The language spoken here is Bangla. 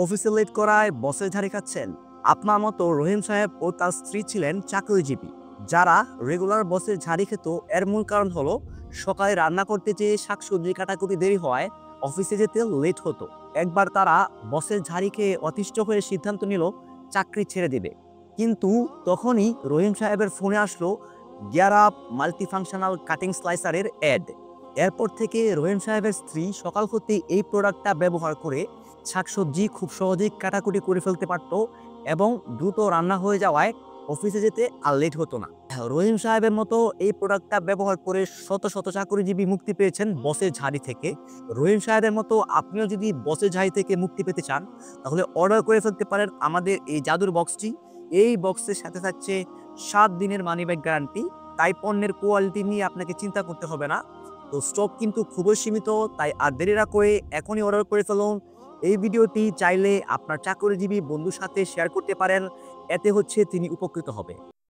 অফিসে লেট করায় বসের ঝাড়ি খাচ্ছেন? আপনার মতো রহিম সাহেব ও তার স্ত্রী ছিলেন চাকরিজীবী, যারা রেগুলার বসের ঝাড়ি খেত। এর মূল কারণ হলো সকালে রান্না করতে যেয়ে শাকসবজি কাটাকুটি দেরি হওয়ায় অফিসে যেতে লেট হতো। একবার তারা বসের ঝাড়ি খেয়ে অতিষ্ঠ হয়ে সিদ্ধান্ত নিল চাকরি ছেড়ে দিবে। কিন্তু তখনই রহিম সাহেবের ফোনে আসলো গিয়ার আপ মাল্টিফাংশনাল কাটিং স্লাইসারের অ্যাড। এরপর থেকে রহিম সাহেবের স্ত্রী সকাল হতেই এই প্রোডাক্টটা ব্যবহার করে শাকসবজি খুব সহজেই কাটাকুটি করে ফেলতে পারত এবং দ্রুত রান্না হয়ে যাওয়ায় অফিসে যেতে আর লেট হতো না। রহিম সাহেবের মতো এই প্রোডাক্টটা ব্যবহার করে শত শত চাকরিজীবী মুক্তি পেয়েছেন বসের ঝাড়ি থেকে। রহিম সাহেবের মতো আপনিও যদি বসের ঝাড়ি থেকে মুক্তি পেতে চান, তাহলে অর্ডার করে ফেলতে পারেন আমাদের এই জাদুর বক্সটি। এই বক্সের সাথে থাকছে 7 দিনের মানি ব্যাক গ্যারান্টি, তাই পণ্যের কোয়ালিটি নিয়ে আপনাকে চিন্তা করতে হবে না। তো স্টক কিন্তু খুবই সীমিত, তাই আর দেরি না করে এখনই অর্ডার করে ফেলুন। এই ভিডিওটি চাইলে আপনার চাকরিজীবী বন্ধুর সাথে শেয়ার করতে পারেন, এতে হচ্ছে তিনি উপকৃত হবে।